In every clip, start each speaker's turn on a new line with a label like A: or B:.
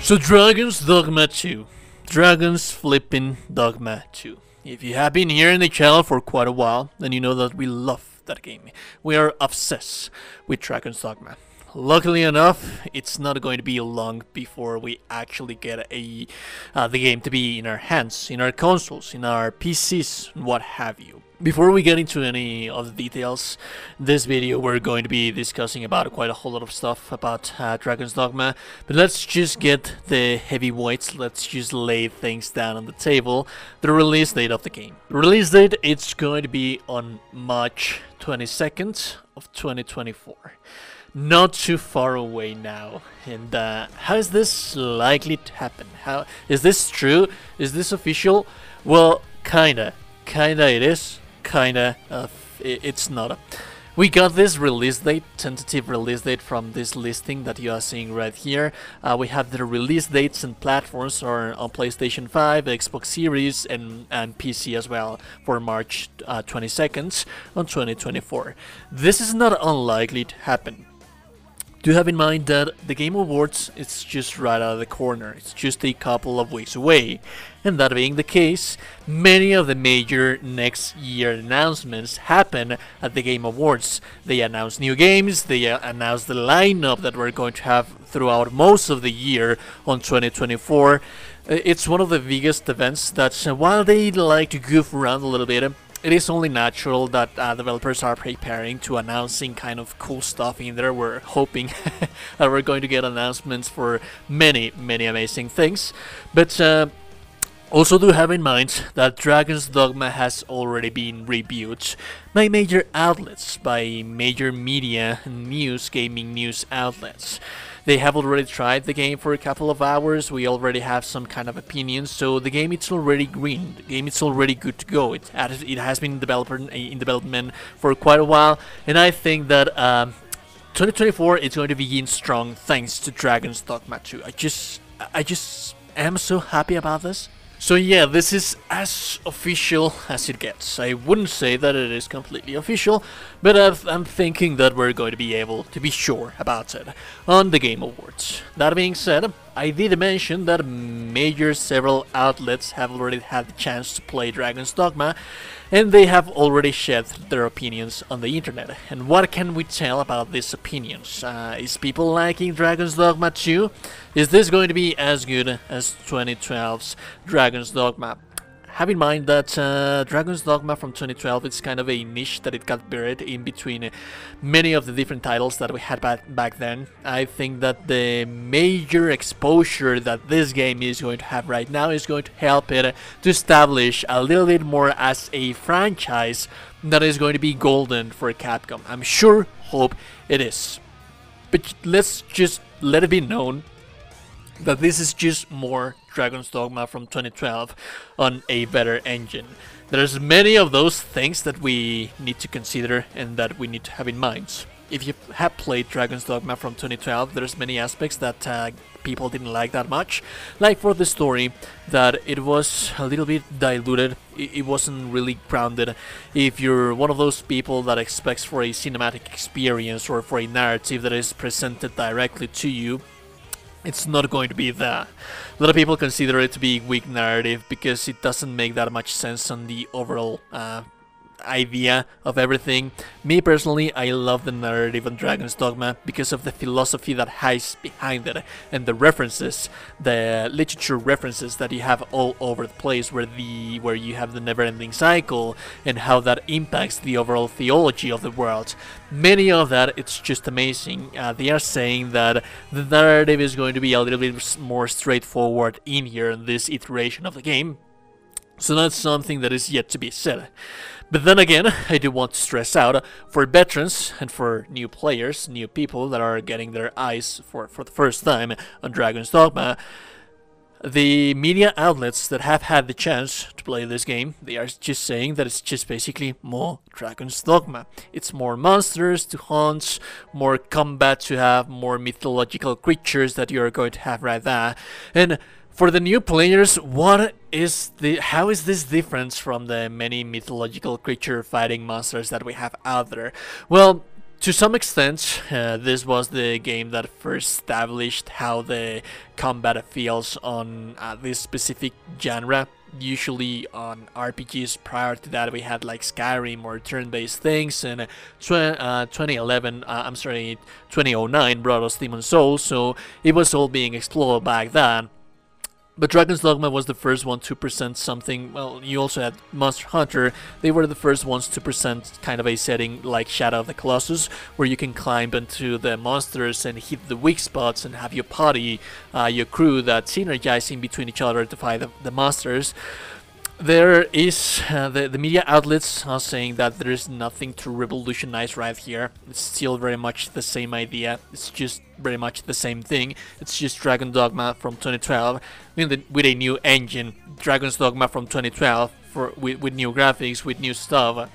A: So Dragon's Dogma 2. Dragon's Flipping Dogma 2. If you have been here in the channel for quite a while, then you know that we love that game. We are obsessed with Dragon's Dogma. Luckily enough, it's not going to be long before we actually get the game to be in our hands, in our consoles, in our PCs, and what have you. Before we get into any of the details, this video we're going to be discussing about quite a whole lot of stuff about Dragon's Dogma, but let's just get the heavyweights, let's just lay things down on the table. The release date of the game. The release date, it's going to be on March 22nd of 2024. Not too far away now. And how is this likely to happen? How is this true? Is this official? Well, kinda it is. Kinda it's not. We got this release date, tentative release date, from this listing that you are seeing right here. We have the release dates and platforms are on PlayStation 5, Xbox Series, and PC as well for March 22nd on 2024. This is not unlikely to happen. Do have in mind that the Game Awards is just right out of the corner. It's just a couple of weeks away. And that being the case, many of the major next year announcements happen at the Game Awards. They announce new games, they announce the lineup that we're going to have throughout most of the year on 2024. It's one of the biggest events that, while they like to goof around a little bit, it is only natural that developers are preparing to announcing kind of cool stuff in there. We're hoping that we're going to get announcements for many amazing things. But also do have in mind that Dragon's Dogma has already been reviewed by major outlets, by major media and gaming news outlets. They have already tried the game for a couple of hours. We already have some kind of opinions, so the game it's already green. The game it's already good to go. It has been in development for quite a while, and I think that 2024 is going to begin strong thanks to Dragon's Dogma 2. I just am so happy about this. So yeah, this is as official as it gets. I wouldn't say that it is completely official, but I'm thinking that we're going to be able to be sure about it on the Game Awards. That being said, I did mention that several outlets have already had the chance to play Dragon's Dogma, and they have already shared their opinions on the internet. And what can we tell about these opinions? Is people liking Dragon's Dogma 2? Is this going to be as good as 2012's Dragon's Dogma? Have in mind that Dragon's Dogma from 2012 is kind of a niche that it got buried in between many of the different titles that we had back then. I think that the major exposure that this game is going to have right now is going to help it to establish a little bit more as a franchise that is going to be golden for Capcom. I'm sure, hope it is. But let's just let it be known that this is just more Dragon's Dogma from 2012 on a better engine. There's many of those things that we need to consider and that we need to have in mind. If you have played Dragon's Dogma from 2012, there's many aspects that people didn't like that much. Like for the story, that it was a little bit diluted, it wasn't really grounded. If you're one of those people that expects for a cinematic experience or for a narrative that is presented directly to you, it's not going to be that. A lot of people consider it to be weak narrative because it doesn't make that much sense on the overall idea of everything. Me personally, I love the narrative on Dragon's Dogma because of the philosophy that hides behind it and the references, the literature references that you have all over the place, where you have the never-ending cycle and how that impacts the overall theology of the world. Many of that, it's just amazing. They are saying that the narrative is going to be a little bit more straightforward in here in this iteration of the game. So that's something that is yet to be said. But then again, I do want to stress out, for veterans and for new players, new people that are getting their eyes for the first time on Dragon's Dogma, the media outlets that have had the chance to play this game, they are just saying that it's just basically more Dragon's Dogma. It's more monsters to hunt, more combat to have, more mythological creatures that you're going to have right there. And for the new players, how is this different from the many mythological creature fighting monsters that we have out there? Well, To some extent, this was the game that first established how the combat feels on this specific genre. Usually on RPGs prior to that we had like Skyrim or turn-based things, and 2009 brought us Demon's Souls, so it was all being explored back then. But Dragon's Dogma was the first one to present something. Well, you also had Monster Hunter. They were the first ones to present kind of a setting like Shadow of the Colossus, where you can climb into the monsters and hit the weak spots and have your party, your crew that synergizing between each other to fight the monsters. There is the media outlets are saying that there is nothing to revolutionize right here. It's still very much the same idea. It's just very much the same thing. It's just Dragon Dogma from 2012 with a new engine. Dragon's Dogma from 2012 with new graphics, with new stuff.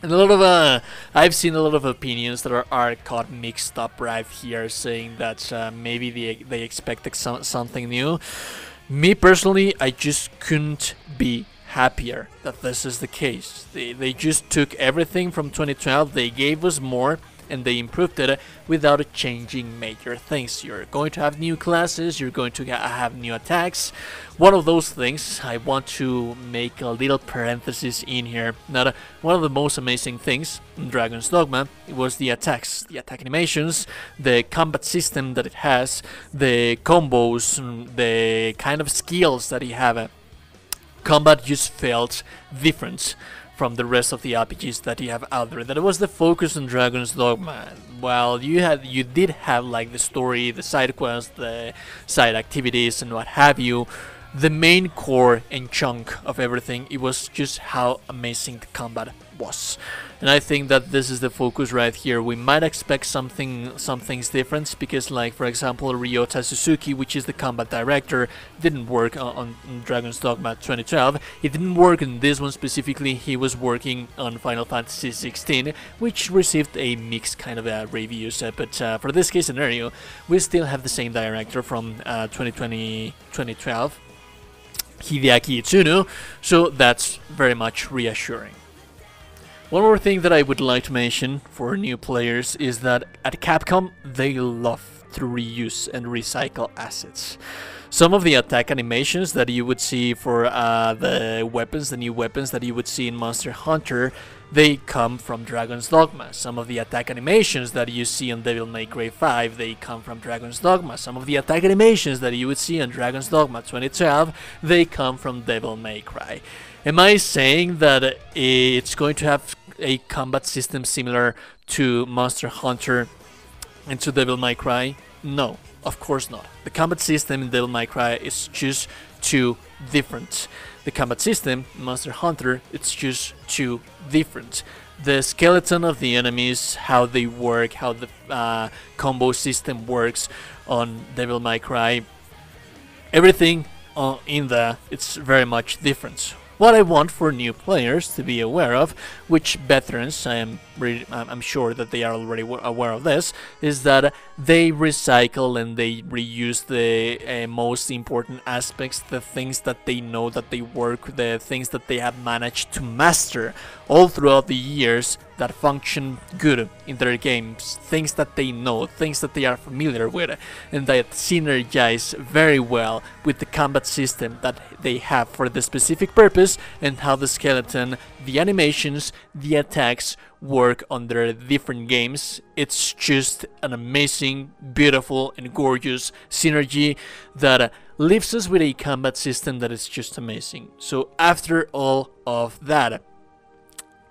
A: And a lot of I've seen a lot of opinions that are caught mixed up right here, saying that maybe they expected something new. Me personally, I just couldn't be happier that this is the case. They just took everything from 2012, they gave us more, and they improved it without changing major things. You're going to have new classes, you're going to have new attacks. One of those things, I want to make a little parenthesis in here. Now, one of the most amazing things in Dragon's Dogma was the attacks, the attack animations, the combat system that it has, the combos, the kind of skills that you have. Combat just felt different from the rest of the RPGs that you have out there. That was the focus on Dragon's Dogma. While you did have like the story, the side quests, the side activities and what have you, the main core and chunk of everything, it was just how amazing the combat was. And I think that this is the focus right here. We might expect some things different, because like for example Ryota Suzuki, which is the combat director, didn't work on Dragon's Dogma 2012. It didn't work in this one specifically. He was working on Final Fantasy 16, which received a mixed kind of reviews, but for this case scenario we still have the same director from 2012, Hideaki Itsuno, so that's very much reassuring. One more thing that I would like to mention for new players is that at Capcom they love to reuse and recycle assets. Some of the attack animations that you would see for the new weapons that you would see in Monster Hunter, they come from Dragon's Dogma. Some of the attack animations that you see on Devil May Cry 5, they come from Dragon's Dogma. Some of the attack animations that you would see on Dragon's Dogma 2012, they come from Devil May Cry. Am I saying that it's going to have a combat system similar to Monster Hunter and to Devil May Cry? No, of course not. The combat system in Devil May Cry is just too different. The combat system in Monster Hunter, it's just too different. The skeleton of the enemies, how they work, how the combo system works on Devil May Cry, everything in there, it's very much different. What I want for new players to be aware of, which veterans I'm sure that they are already aware of this, is that they recycle and they reuse the most important aspects, the things that they know that they work, the things that they have managed to master all throughout the years that function good in their games, things that they know, things that they are familiar with, and that synergize very well with the combat system that they have for the specific purpose, and how the skeleton, the animations, the attacks work on their different games. It's just an amazing, beautiful and gorgeous synergy that leaves us with a combat system that is just amazing. So after all of that,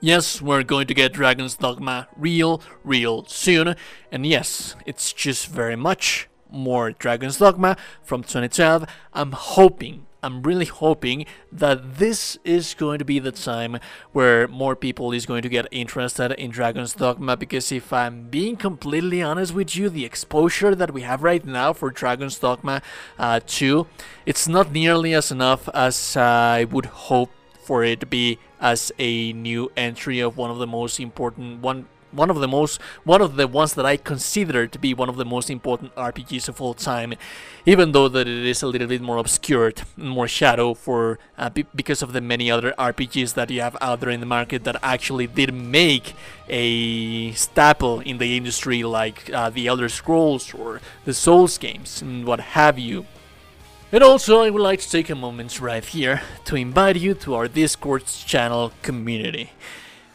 A: yes, we're going to get Dragon's Dogma real soon, and yes, it's just very much more Dragon's Dogma from 2012. I'm really hoping that this is going to be the time where more people is going to get interested in Dragon's Dogma, because if I'm being completely honest with you, the exposure that we have right now for Dragon's Dogma 2, it's not nearly as enough as I would hope for it to be as a new entry of one of the most important, one of the ones that I consider to be one of the most important RPGs of all time, even though that it is a little bit more obscured, more shadow for because of the many other RPGs that you have out there in the market that actually did make a staple in the industry, like the Elder Scrolls or the Souls games and what have you. And also, I would like to take a moment right here to invite you to our Discord channel community.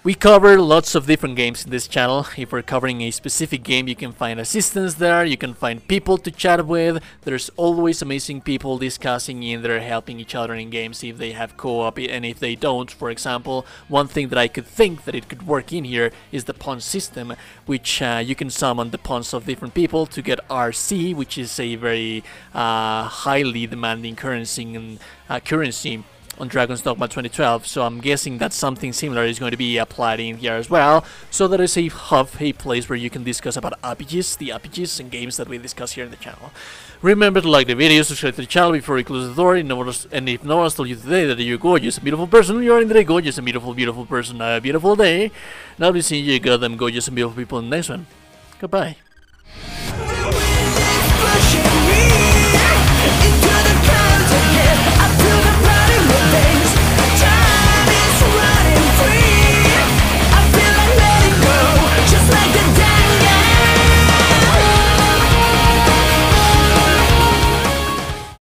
A: We cover lots of different games in this channel. If we're covering a specific game, you can find assistants there, you can find people to chat with. There's always amazing people discussing in there, helping each other in games if they have co-op, and if they don't. For example, one thing that I could think that it could work in here is the pawn system, which you can summon the pawns of different people to get RC, which is a very highly demanding currency on Dragon's Dogma 2012, so I'm guessing that something similar is going to be applied in here as well. So there is a hub, a place where you can discuss about RPGs, the RPGs and games that we discuss here in the channel. Remember to like the video, subscribe to the channel before you close the door, and if no one told you today that you're gorgeous and beautiful person, you are indeed gorgeous and beautiful, beautiful person. Have a beautiful day, and I'll be seeing you goddamn gorgeous and beautiful people in the next one. Goodbye.